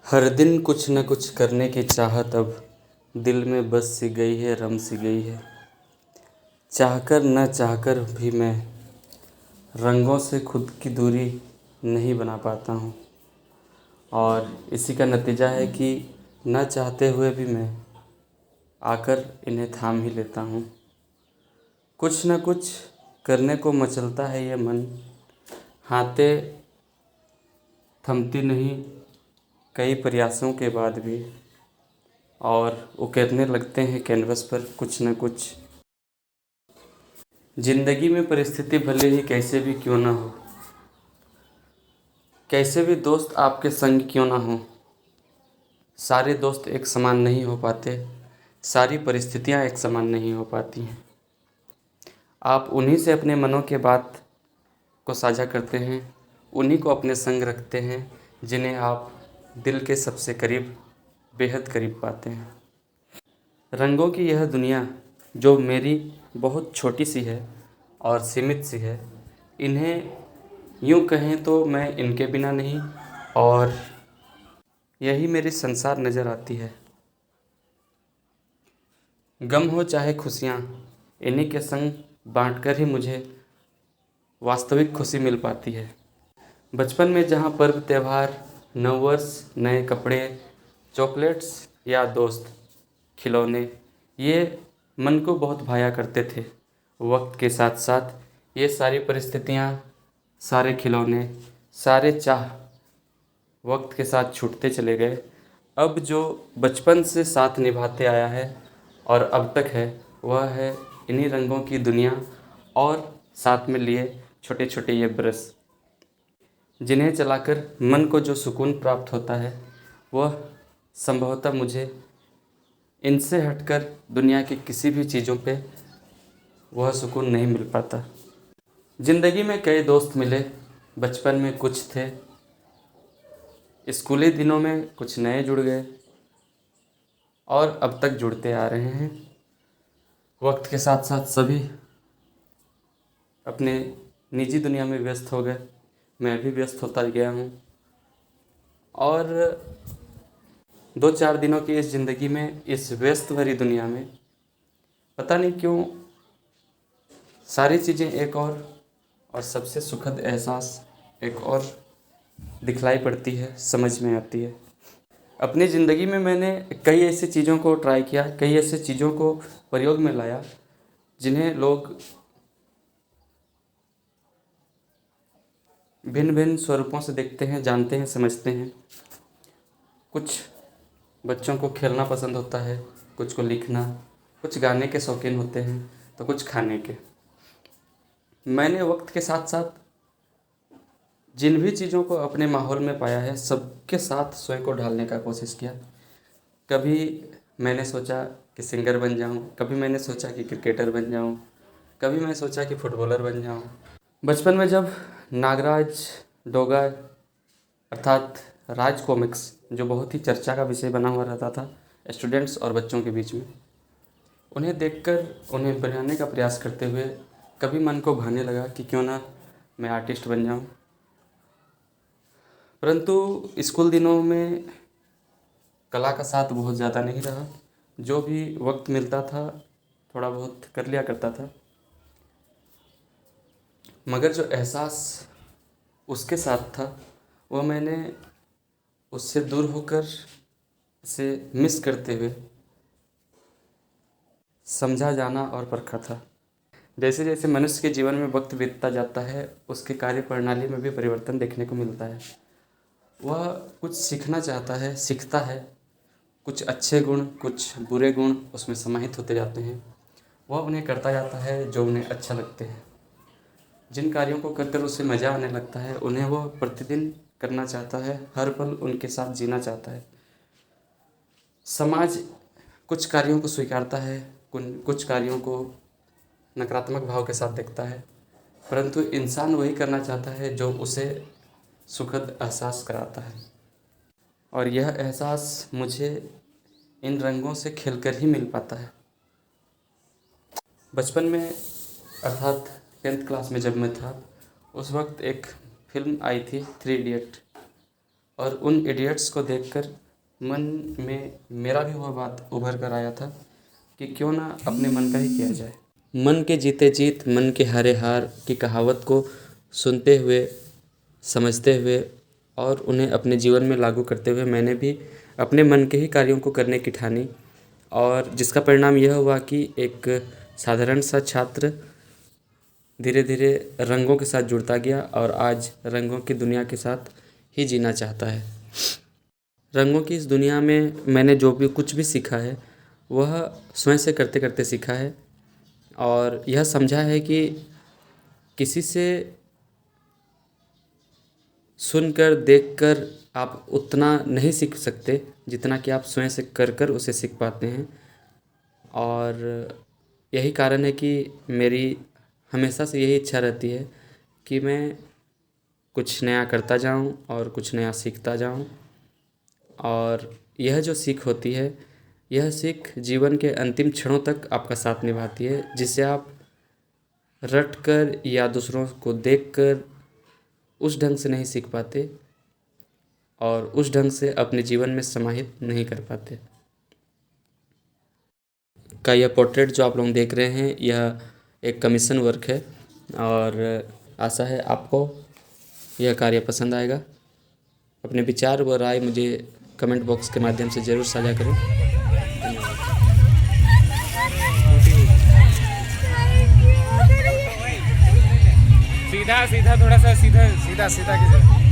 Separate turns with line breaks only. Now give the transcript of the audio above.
हर दिन कुछ न कुछ करने की चाहत अब दिल में बस सी गई है, रम सी गई है। चाहकर न चाहकर भी मैं रंगों से खुद की दूरी नहीं बना पाता हूँ। और इसी का नतीजा है कि न चाहते हुए भी मैं आकर इन्हें थाम ही लेता हूँ। कुछ न कुछ करने को मचलता है ये मन, हाथें थमती नहीं कई प्रयासों के बाद भी, और उकेरने लगते हैं कैनवस पर कुछ न कुछ। ज़िंदगी में परिस्थिति भले ही कैसे भी क्यों ना हो, कैसे भी दोस्त आपके संग क्यों ना हो, सारे दोस्त एक समान नहीं हो पाते, सारी परिस्थितियाँ एक समान नहीं हो पाती हैं। आप उन्हीं से अपने मनों के बात को साझा करते हैं, उन्हीं को अपने संग रखते हैं जिन्हें आप दिल के सबसे करीब, बेहद करीब पाते हैं। रंगों की यह दुनिया जो मेरी बहुत छोटी सी है और सीमित सी है, इन्हें यूँ कहें तो मैं इनके बिना नहीं, और यही मेरी संसार नज़र आती है। गम हो चाहे खुशियाँ, इन्हीं के संग बांटकर ही मुझे वास्तविक खुशी मिल पाती है। बचपन में जहाँ पर्व त्यौहार, नववर्ष, नए कपड़े, चॉकलेट्स या दोस्त, खिलौने, ये मन को बहुत भाया करते थे। वक्त के साथ साथ ये सारी परिस्थितियाँ, सारे खिलौने, सारे चाह वक्त के साथ छूटते चले गए। अब जो बचपन से साथ निभाते आया है और अब तक है, वह है इन्हीं रंगों की दुनिया और साथ में लिए छोटे छोटे ये ब्रश, जिन्हें चलाकर मन को जो सुकून प्राप्त होता है, वह संभवतः मुझे इनसे हटकर दुनिया की किसी भी चीज़ों पे वह सुकून नहीं मिल पाता। ज़िंदगी में कई दोस्त मिले, बचपन में कुछ थे, स्कूली दिनों में कुछ नए जुड़ गए और अब तक जुड़ते आ रहे हैं। वक्त के साथ साथ सभी अपने निजी दुनिया में व्यस्त हो गए, मैं भी व्यस्त होता गया हूँ। और 2-4 दिनों की इस ज़िंदगी में, इस व्यस्त भरी दुनिया में, पता नहीं क्यों सारी चीज़ें एक और सबसे सुखद एहसास एक और दिखलाई पड़ती है, समझ में आती है। अपनी ज़िंदगी में मैंने कई ऐसी चीज़ों को ट्राई किया, कई ऐसे चीज़ों को प्रयोग में लाया जिन्हें लोग भिन्न भिन्न स्वरूपों से देखते हैं, जानते हैं, समझते हैं। कुछ बच्चों को खेलना पसंद होता है, कुछ को लिखना, कुछ गाने के शौकीन होते हैं, तो कुछ खाने के। मैंने वक्त के साथ साथ जिन भी चीज़ों को अपने माहौल में पाया है, सबके साथ स्वयं को ढालने का कोशिश किया। कभी मैंने सोचा कि सिंगर बन जाऊं, कभी मैंने सोचा कि क्रिकेटर बन जाऊं, कभी मैं सोचा कि फुटबॉलर बन जाऊं। बचपन में जब नागराज डोगा अर्थात राज कॉमिक्स, जो बहुत ही चर्चा का विषय बना हुआ रहता था स्टूडेंट्स और बच्चों के बीच में, उन्हें देखकर उन्हें बनाने का प्रयास करते हुए कभी मन को भाने लगा कि क्यों ना मैं आर्टिस्ट बन जाऊं। परंतु स्कूल दिनों में कला का साथ बहुत ज़्यादा नहीं रहा, जो भी वक्त मिलता था थोड़ा बहुत कर लिया करता था, मगर जो एहसास उसके साथ था वह मैंने उससे दूर होकर, इसे मिस करते हुए समझा जाना और परखा था। जैसे जैसे मनुष्य के जीवन में वक्त बीतता जाता है, उसके कार्य प्रणाली में भी परिवर्तन देखने को मिलता है। वह कुछ सीखना चाहता है, सीखता है, कुछ अच्छे गुण, कुछ बुरे गुण उसमें समाहित होते जाते हैं। वह उन्हें करता जाता है जो उन्हें अच्छा लगते हैं। जिन कार्यों को कर कर उसे मज़ा आने लगता है, उन्हें वह प्रतिदिन करना चाहता है, हर पल उनके साथ जीना चाहता है। समाज कुछ कार्यों को स्वीकारता है, कुछ कार्यों को नकारात्मक भाव के साथ देखता है, परंतु इंसान वही करना चाहता है जो उसे सुखद एहसास कराता है। और यह एहसास मुझे इन रंगों से खेलकर ही मिल पाता है। बचपन में अर्थात 10th क्लास में जब मैं था, उस वक्त एक फिल्म आई थी 3 इडियट। और उन इडियट्स को देखकर मन में मेरा भी वह बात उभर कर आया था कि क्यों ना अपने मन का ही किया जाए। मन के जीते जीत मन के हारे हार की कहावत को सुनते हुए, समझते हुए और उन्हें अपने जीवन में लागू करते हुए मैंने भी अपने मन के ही कार्यों को करने की ठानी, और जिसका परिणाम यह हुआ कि एक साधारण सा छात्र धीरे धीरे रंगों के साथ जुड़ता गया और आज रंगों की दुनिया के साथ ही जीना चाहता है। रंगों की इस दुनिया में मैंने जो भी कुछ भी सीखा है वह स्वयं से करते करते सीखा है, और यह समझा है कि किसी से सुनकर देखकर आप उतना नहीं सीख सकते जितना कि आप स्वयं से कर कर उसे सीख पाते हैं। और यही कारण है कि मेरी हमेशा से यही इच्छा रहती है कि मैं कुछ नया करता जाऊं और कुछ नया सीखता जाऊं, और यह जो सीख होती है यह सीख जीवन के अंतिम क्षणों तक आपका साथ निभाती है, जिसे आप रट कर या दूसरों को देखकर उस ढंग से नहीं सीख पाते और उस ढंग से अपने जीवन में समाहित नहीं कर पाते। का यह पोर्ट्रेट जो आप लोग देख रहे हैं यह एक कमीशन वर्क है, और आशा है आपको यह कार्य पसंद आएगा। अपने विचार व राय मुझे कमेंट बॉक्स के माध्यम से ज़रूर साझा करें।
सीधा सीधा थोड़ा सा सीधा सीधा सीधा कीजिए।